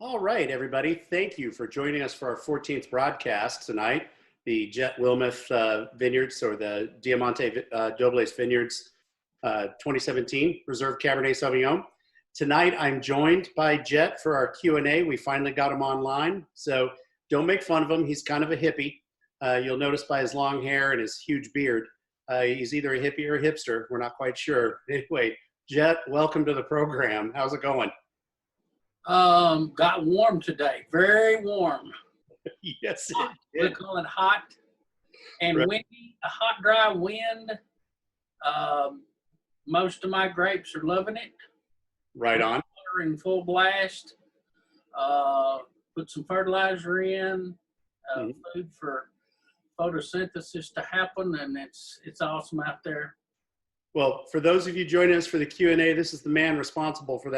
All right, everybody. Thank you for joining us for our 14th broadcast tonight. The Jet Wilmeth Vineyards, or the Diamante Dobles Vineyards 2017 Reserve Cabernet Sauvignon. Tonight, I'm joined by Jet for our Q&A. We finally got him online, so don't make fun of him. He's kind of a hippie. You'll notice by his long hair and his huge beard, he's either a hippie or a hipster. We're not quite sure. Anyway, Jet, welcome to the program. How's it going? Got warm today, very warm. Yes, We're calling it hot and right. windy, a hot, dry wind. Most of my grapes are loving it. Right on. Water in full blast. Put some fertilizer in, food for photosynthesis to happen, and it's awesome out there. Well, for those of you joining us for the Q&A, this is the man responsible for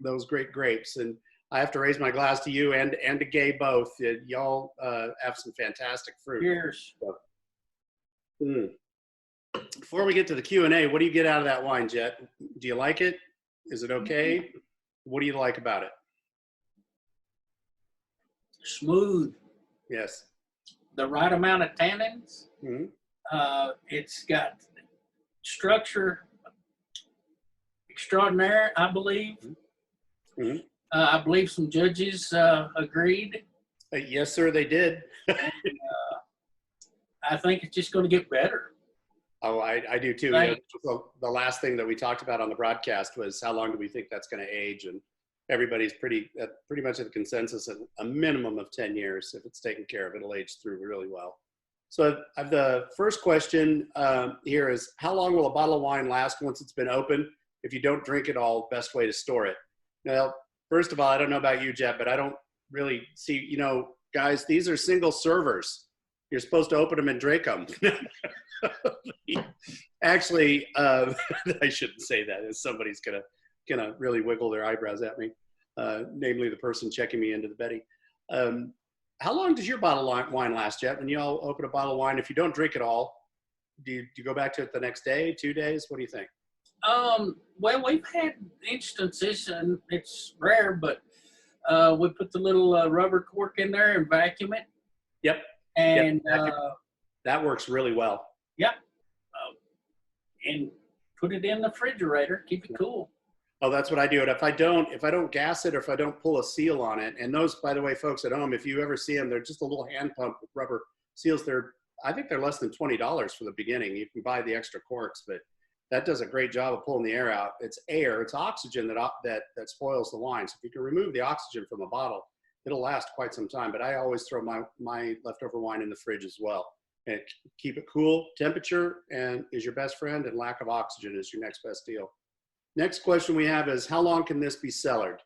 those great grapes. And I have to raise my glass to you and to Gay both. Y'all have some fantastic fruit. Cheers. Before we get to the Q&A, what do you get out of that wine, Jet? Do you like it? Is it okay? What do you like about it? Smooth. Yes. The right amount of tannins. Mm-hmm. It's got structure extraordinaire, I believe. Mm-hmm. I believe some judges agreed. Yes, sir, they did. And, I think it's just going to get better. Oh, I do too. Right. The last thing that we talked about on the broadcast was how long do we think that's going to age, and everybody's pretty much at the consensus at a minimum of 10 years. If it's taken care of, it'll age through really well. So the first question here is, how long will a bottle of wine last once it's been opened? If you don't drink it all, best way to store it. Now, first of all, I don't know about you, Jet, but I don't really see, guys, these are single servers. You're supposed to open them and drink them. Actually, I shouldn't say that. Somebody's gonna really wiggle their eyebrows at me, namely the person checking me into the Betty. How long does your bottle of wine last, Jet? When you all open a bottle of wine, if you don't drink it all, do you go back to it the next day, 2 days? What do you think? Well, we've had instances, and it's rare, but we put the little rubber cork in there and vacuum it. Yep. And yep. That works really well. Yep. And put it in the refrigerator, keep it cool. Oh, that's what I do. And if I don't gas it, or if I don't pull a seal on it, and those, by the way, folks at home, if you ever see them, they're just a little hand pump with rubber seals. I think they're less than $20 for the beginning. You can buy the extra corks, but that does a great job of pulling the air out. It's air, it's oxygen that spoils the wine. So if you can remove the oxygen from a bottle, it'll last quite some time. But I always throw my leftover wine in the fridge as well. And keep it cool. Temperature is your best friend, and lack of oxygen is your next best deal. Next question we have is, how long can this be cellared?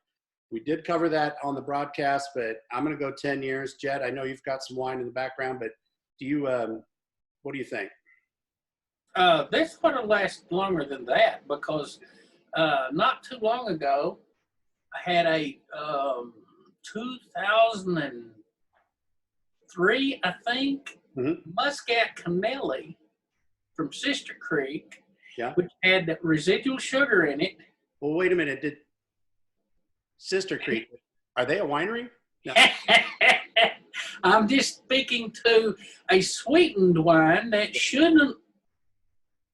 We did cover that on the broadcast, but I'm going to go 10 years. Jet, I know you've got some wine in the background, but what do you think? This ought to last longer than that, because not too long ago, I had a 2003, I think, Muscat Canelli from Sister Creek, which had that residual sugar in it. Well, wait a minute. Did Sister Creek, are they a winery? No. I'm just speaking to a sweetened wine that shouldn't,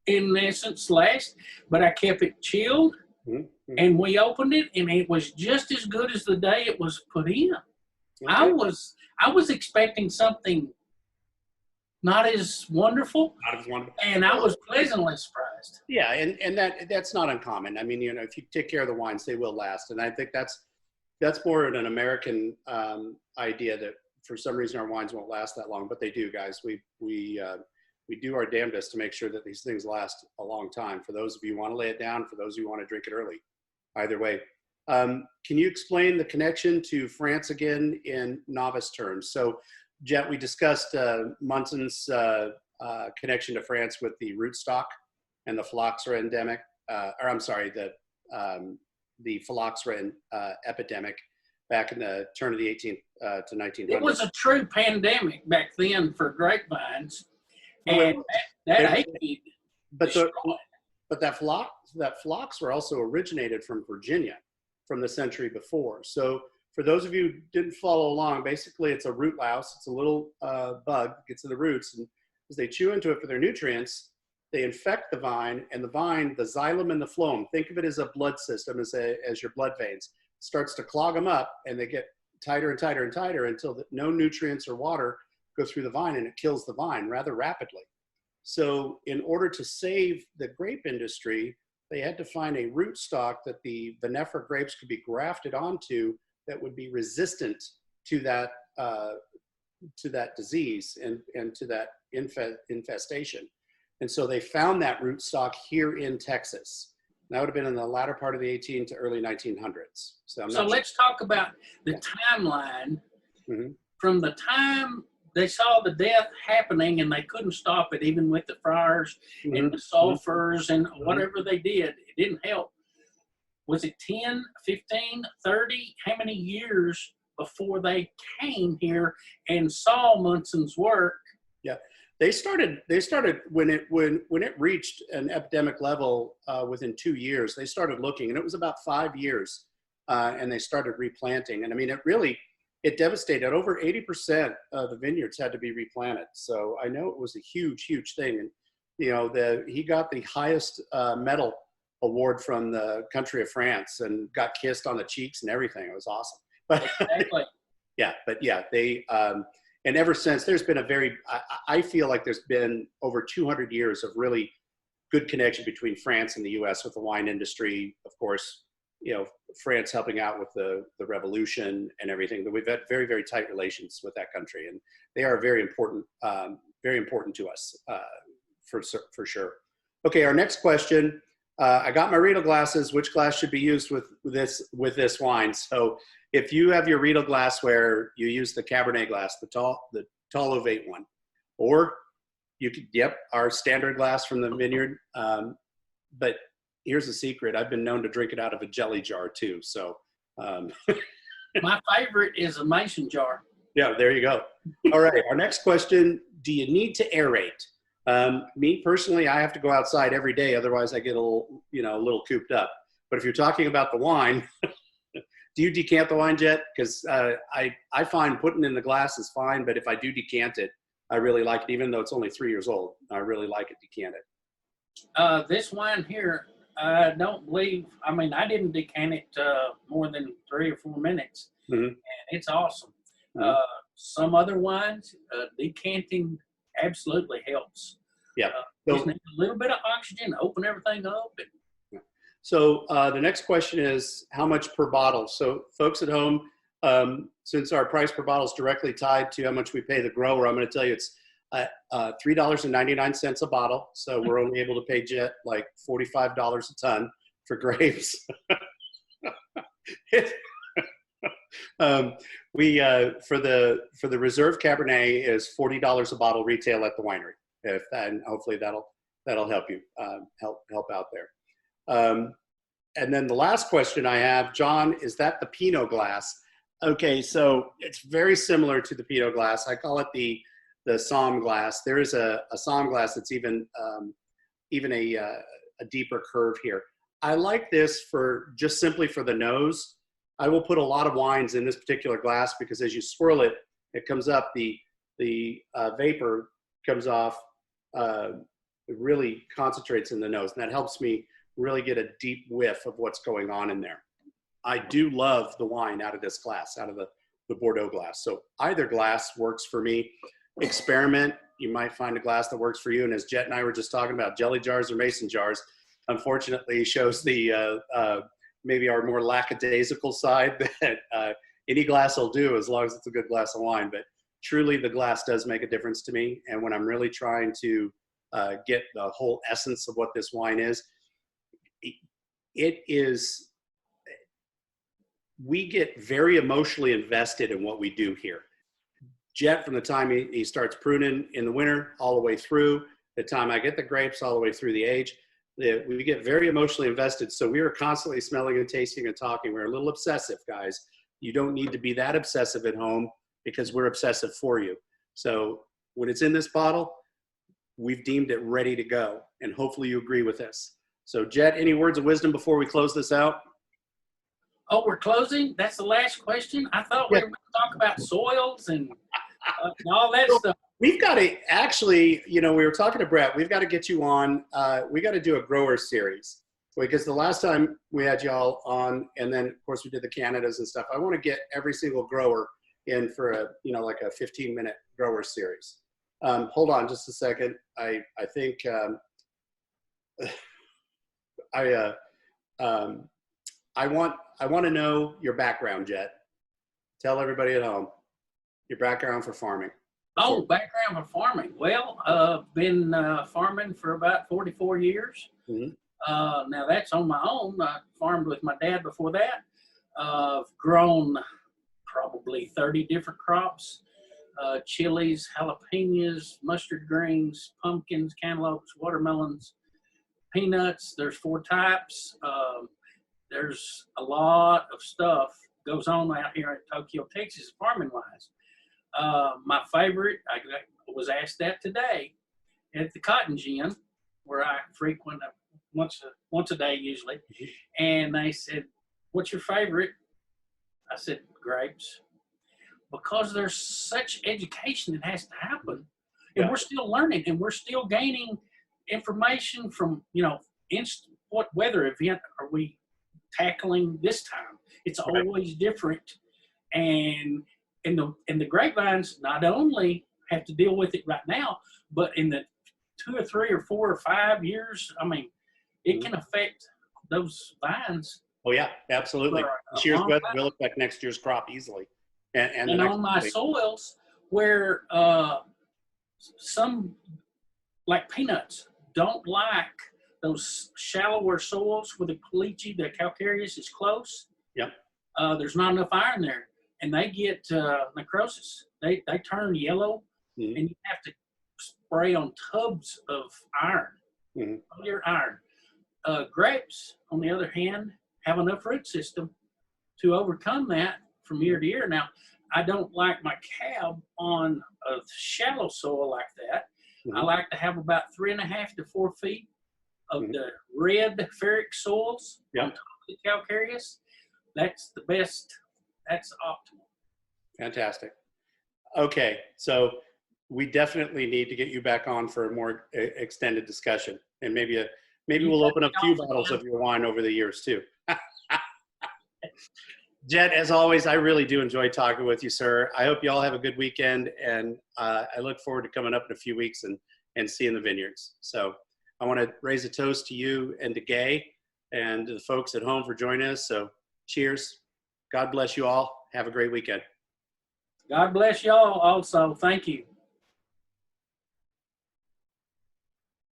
in essence, last, but I kept it chilled, and we opened it, and it was just as good as the day it was put in. Okay. I was expecting something not as wonderful. And I was pleasantly surprised. Yeah, and that's not uncommon. I mean, if you take care of the wines, they will last. And I think that's more an American idea, that for some reason our wines won't last that long, but they do, guys. We do our damnedest to make sure that these things last a long time. For those of you who want to lay it down, for those of you who want to drink it early, either way. Can you explain the connection to France again in novice terms? So, Jet, we discussed Munson's connection to France with the rootstock and the phylloxera endemic, the phylloxera epidemic back in the turn of the 18th to 1900s. It was a true pandemic back then for grapevines, and that aphid. But that phylloxera also originated from Virginia from the century before. So for those of you who didn't follow along, basically it's a root louse. It's a little bug, gets to the roots, and as they chew into it for their nutrients, they infect the vine, and the vine, the xylem and the phloem, think of it as a blood system, as your blood veins, starts to clog them up, and they get tighter and tighter and tighter until no nutrients or water go through the vine, and it kills the vine rather rapidly. So in order to save the grape industry, they had to find a rootstock that the vinifera grapes could be grafted onto that would be resistant to that disease and to that infestation. And so they found that rootstock here in Texas. That would have been in the latter part of the 18 to early 1900s. So let's talk about the timeline from the time they saw the death happening and they couldn't stop it, even with the fires and the sulfurs and whatever they did, it didn't help. Was it 10, 15, 30? How many years before they came here and saw Munson's work? Yeah, they started when it reached an epidemic level within 2 years. They started looking, and it was about 5 years, and they started replanting. And I mean, it devastated. Over 80% of the vineyards had to be replanted. So I know it was a huge, huge thing. And you know, he got the highest medal award from the country of France and got kissed on the cheeks and everything. It was awesome. But exactly. They and ever since there's been I feel like there's been over 200 years of really good connection between France and the U.S. with the wine industry. Of course, you know, France helping out with the revolution and everything. But we've had very, very tight relations with that country, and they are very important to us for sure. Okay, our next question. I got my Riedel glasses. Which glass should be used with this wine? So if you have your Riedel glassware, you use the Cabernet glass, the tall ovate one, or you could, our standard glass from the vineyard. But here's the secret. I've been known to drink it out of a jelly jar too. So my favorite is a mason jar. Yeah, there you go. All right, our next question. Do you need to aerate? Me personally, I have to go outside every day. Otherwise I get a little cooped up. But if you're talking about the wine, do you decant the wine, Jet? Because I find putting in the glass is fine, but if I do decant it, I really like it, even though it's only 3 years old. I really like it decanted. This wine here, I don't believe, I mean, I didn't decant it more than 3 or 4 minutes, and it's awesome. Some other wines, decanting absolutely helps. Yeah. Just need a little bit of oxygen, open everything up. So the next question is how much per bottle? So folks at home, since our price per bottle is directly tied to how much we pay the grower, I'm going to tell you it's $3.99 a bottle. So we're only able to pay Jet like $45 a ton for grapes. For the Reserve Cabernet is $40 a bottle retail at the winery. And hopefully that'll help you help out there. And then the last question I have, John, is that the Pinot glass? Okay, so it's very similar to the Pinot glass. I call it the Somme glass. There is a Somme glass that's even a deeper curve here. I like this for just simply for the nose. I will put a lot of wines in this particular glass because as you swirl it, it comes up, the vapor comes off, it really concentrates in the nose, and that helps me really get a deep whiff of what's going on in there. I do love the wine out of this glass, out of the Bordeaux glass. So either glass works for me. Experiment. You might find a glass that works for you. And as Jet and I were just talking about, jelly jars or mason jars, unfortunately shows the maybe our more lackadaisical side that any glass will do as long as it's a good glass of wine. But truly the glass does make a difference to me. And when I'm really trying to get the whole essence of what this wine is, we get very emotionally invested in what we do here. Jet, from the time he starts pruning in the winter all the way through the time I get the grapes all the way through the age, we get very emotionally invested. So we are constantly smelling and tasting and talking. We're a little obsessive, guys. You don't need to be that obsessive at home because we're obsessive for you. So when it's in this bottle, we've deemed it ready to go. And hopefully you agree with this. So Jet, any words of wisdom before we close this out? Oh, we're closing? That's the last question? I thought we were going to talk about soils and all that stuff. We've got to actually, we were talking to Brett, we've got to get you on. We got to do a grower series because the last time we had y'all on, and then of course we did the Canadas and stuff. I want to get every single grower in for a, like a 15-minute grower series. Hold on just a second. I think I want to know your background, Jet. Tell everybody at home your background for farming. Oh, background for farming. Well, been farming for about 44 years. Mm-hmm. Now that's on my own. I farmed with my dad before that. I've grown probably 30 different crops, chilies, jalapenos, mustard greens, pumpkins, cantaloupes, watermelons, peanuts. There's 4 types. There's a lot of stuff goes on out here in Tokyo, Texas, farming-wise. My favorite, I was asked that today at the Cotton Gin, where I frequent once a day usually, and they said, "What's your favorite?" I said, "Grapes," because there's such education that has to happen, and we're still learning, and we're still gaining information from what weather event are we tackling this time. It's always different, and the grapevines not only have to deal with it right now, but in the 2 or 3 or 4 or 5 years, I mean, it can affect those vines. Oh yeah, absolutely. This year's weather will affect next year's crop easily. And on my soils where some, like peanuts, don't like those shallower soils where the caliche, the calcareous is close. Yep. There's not enough iron there, and they get necrosis. They turn yellow, and you have to spray on tubs of iron, your iron. Grapes, on the other hand, have enough root system to overcome that from year to year. Now, I don't like my cab on a shallow soil like that. I like to have about 3.5 to 4 feet of the red ferric soils on top of the calcareous. That's the best. That's optimal. Fantastic. Okay, so we definitely need to get you back on for a more extended discussion, and maybe we'll open up a few bottles of your wine over the years too. Jet, as always, I really do enjoy talking with you, sir. I hope you all have a good weekend, and I look forward to coming up in a few weeks and seeing the vineyards. So I want to raise a toast to you and to Gay and to the folks at home for joining us. So cheers. God bless you all. Have a great weekend. God bless y'all also. Thank you.